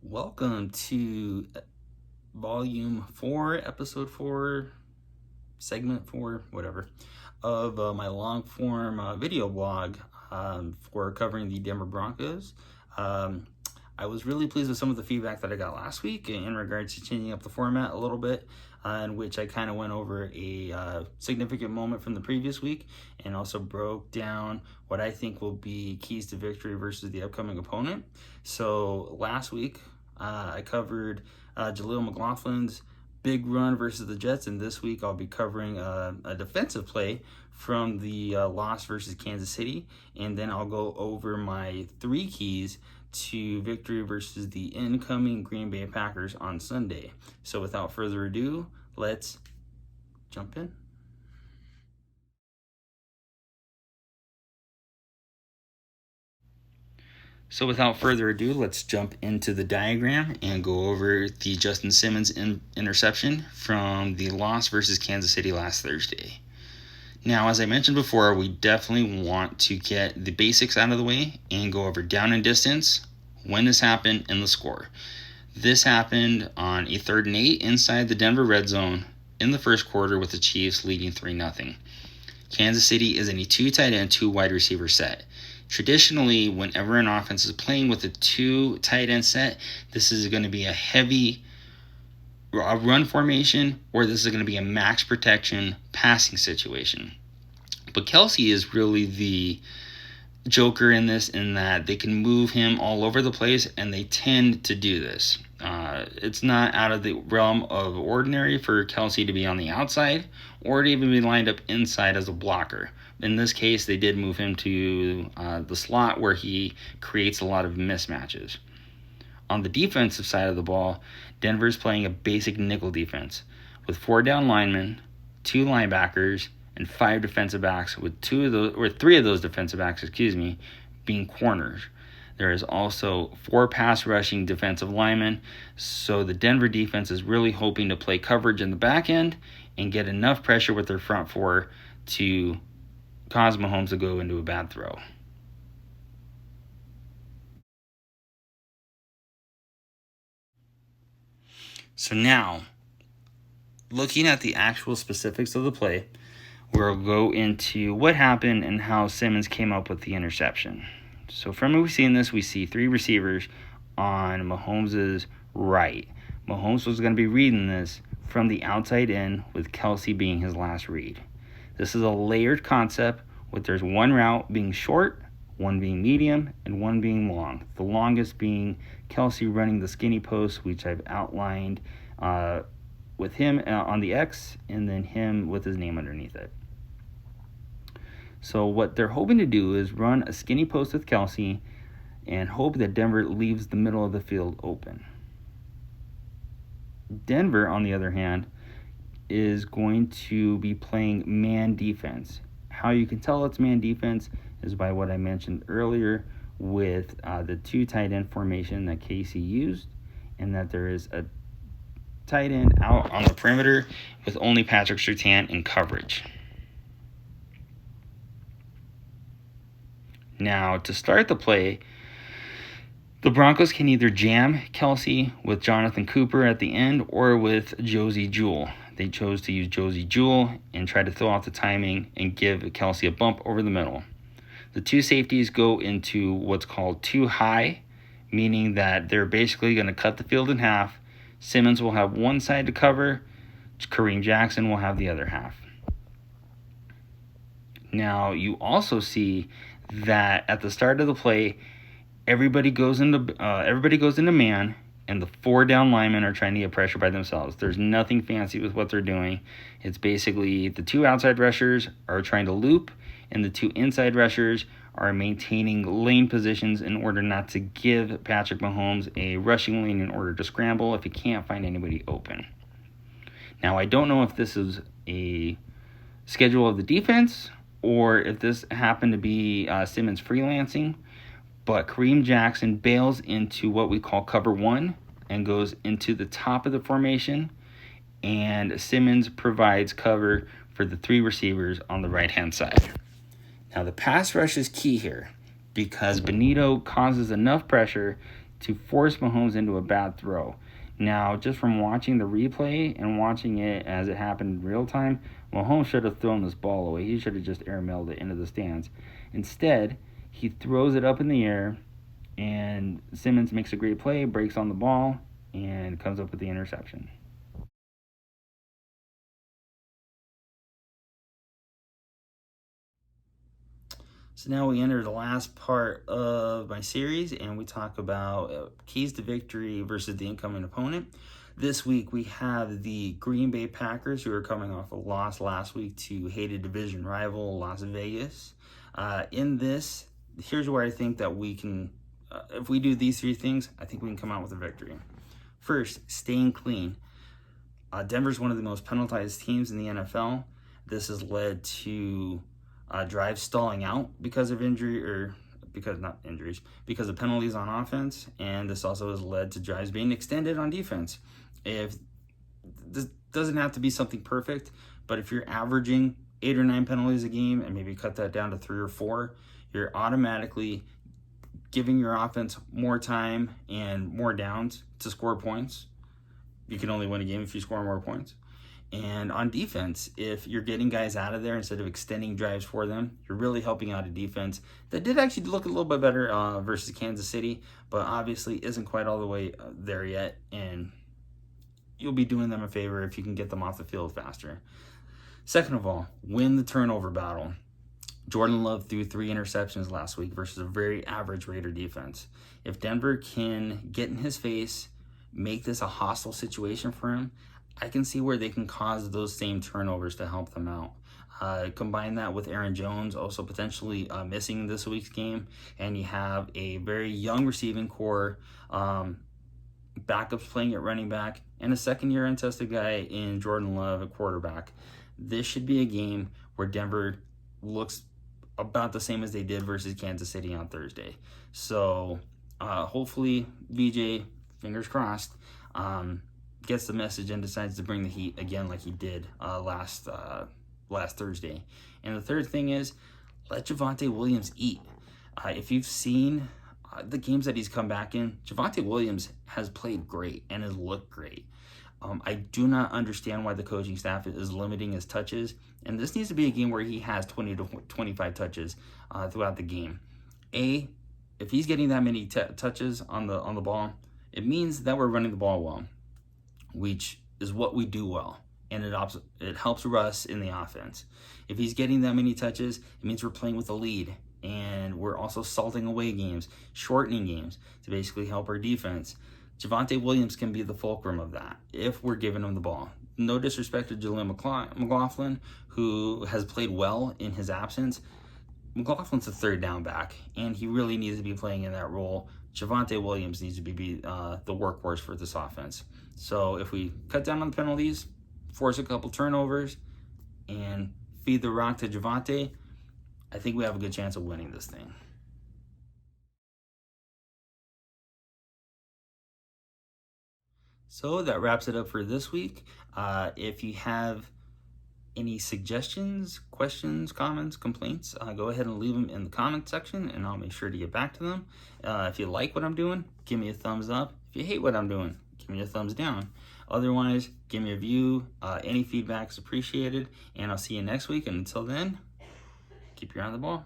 Welcome to Volume 4, Episode 4, Segment 4, whatever, of my long-form video blog for covering the Denver Broncos. I was really pleased with some of the feedback that I got last week in regards to changing up the format a little bit, in which I kind of went over a significant moment from the previous week and also broke down what I think will be keys to victory versus the upcoming opponent. So last week, I covered Jaleel McLaughlin's big run versus the Jets, and this week I'll be covering a defensive play from the loss versus Kansas City, and then I'll go over my 3 keys to victory versus the incoming Green Bay Packers on Sunday. So without further ado, let's jump in. So without further ado, let's jump into the diagram and go over the Justin Simmons interception from the loss versus Kansas City last Thursday. Now, as I mentioned before, we definitely want to get the basics out of the way and go over down and distance, when this happened, and the score. This happened on a 3rd and 8 inside the Denver red zone in the first quarter with the Chiefs leading 3-0. Kansas City is in a 2 tight end, 2 wide receiver set. Traditionally, whenever an offense is playing with a 2 tight end set, this is going to be a heavy run formation, or this is going to be a max protection passing situation. But Kelce is really the joker in this, in that they can move him all over the place, and they tend to do this. It's not out of the realm of ordinary for Kelce to be on the outside or to even be lined up inside as a blocker. In this case, they did move him to the slot, where he creates a lot of mismatches. On the defensive side of the ball, Denver's playing a basic nickel defense with 4 down linemen, 2 linebackers, and 5 defensive backs, with 3 of those defensive backs, being corners. There is also 4 pass rushing defensive linemen, so the Denver defense is really hoping to play coverage in the back end and get enough pressure with their front 4 to cause Mahomes to go into a bad throw. So now, looking at the actual specifics of the play, we'll go into what happened and how Simmons came up with the interception. So from what we've seen this, we see 3 receivers on Mahomes' right. Mahomes was going to be reading this from the outside in, with Kelce being his last read. This is a layered concept, with there's 1 route being short, 1 being medium, and 1 being long. The longest being Kelce running the skinny post, which I've outlined with him on the X, and then him with his name underneath it. So what they're hoping to do is run a skinny post with Kelce and hope that Denver leaves the middle of the field open. Denver, on the other hand, is going to be playing man defense. How you can tell it's man defense is by what I mentioned earlier with the 2 tight end formation that KC used, and that there is a tight end out on the perimeter with only Patrick Surtain in coverage. Now, to start the play, the Broncos can either jam Kelce with Jonathan Cooper at the end or with Josey Jewell. They chose to use Josey Jewell and try to throw off the timing and give Kelce a bump over the middle. The 2 safeties go into what's called 2 high, meaning that they're basically going to cut the field in half. Simmons will have 1 side to cover. Kareem Jackson will have the other half. Now, you also see that at the start of the play, everybody goes into man, and the 4 down linemen are trying to get pressure by themselves. There's nothing fancy with what they're doing. It's basically the 2 outside rushers are trying to loop, and the 2 inside rushers are maintaining lane positions in order not to give Patrick Mahomes a rushing lane in order to scramble if he can't find anybody open. Now, I don't know if this is a schedule of the defense or if this happened to be Simmons freelancing, but Kareem Jackson bails into what we call cover 1 and goes into the top of the formation, and Simmons provides cover for the 3 receivers on the right-hand side. Now, the pass rush is key here because Benito causes enough pressure to force Mahomes into a bad throw. Now, just from watching the replay and watching it as it happened in real time, Mahomes should have thrown this ball away. He should have just airmailed it into the stands. Instead, he throws it up in the air, and Simmons makes a great play, breaks on the ball, and comes up with the interception. So now we enter the last part of my series, and we talk about keys to victory versus the incoming opponent. This week we have the Green Bay Packers, who are coming off a loss last week to hated division rival Las Vegas. In this, here's where I think that we can, if we do these three things, I think we can come out with a victory. First, staying clean. Denver's one of the most penalized teams in the NFL. This has led to drives stalling out because of because of penalties on offense, and this also has led to drives being extended on defense. If this doesn't have to be something perfect, but if you're averaging 8 or 9 penalties a game and maybe cut that down to 3 or 4, you're automatically giving your offense more time and more downs to score points. You can only win a game if you score more points. And on defense, if you're getting guys out of there instead of extending drives for them, you're really helping out a defense that did actually look a little bit better versus Kansas City, but obviously isn't quite all the way there yet. And you'll be doing them a favor if you can get them off the field faster. Second of all, win the turnover battle. Jordan Love threw 3 interceptions last week versus a very average Raider defense. If Denver can get in his face, make this a hostile situation for him, I can see where they can cause those same turnovers to help them out. Combine that with Aaron Jones also potentially missing this week's game, and you have a very young receiving core, backups playing at running back, and a second-year untested guy in Jordan Love at quarterback. This should be a game where Denver looks about the same as they did versus Kansas City on Thursday. So hopefully VJ, fingers crossed, gets the message and decides to bring the heat again like he did last Thursday. And the third thing is, let Javonte Williams eat. If you've seen the games that he's come back in, Javonte Williams has played great and has looked great. I do not understand why the coaching staff is limiting his touches, and this needs to be a game where he has 20 to 25 touches throughout the game. If he's getting that many touches on the ball, it means that we're running the ball well, which is what we do well, and it helps Russ in the offense. If he's getting that many touches, it means we're playing with a lead, and we're also salting away games, shortening games to basically help our defense. Javonte Williams can be the fulcrum of that if we're giving him the ball. No disrespect to Jaleel McLaughlin, who has played well in his absence. McLaughlin's a third down back, and he really needs to be playing in that role. Javonte Williams needs to be the workhorse for this offense. So if we cut down on the penalties, force a couple turnovers, and feed the rock to Javonte, I think we have a good chance of winning this thing. So that wraps it up for this week. If you have any suggestions, questions, comments, complaints, go ahead and leave them in the comment section, and I'll make sure to get back to them. If you like what I'm doing, give me a thumbs up. If you hate what I'm doing, give me a thumbs down. Otherwise, give me a view. Any feedback is appreciated, and I'll see you next week. And until then, keep your eye on the ball.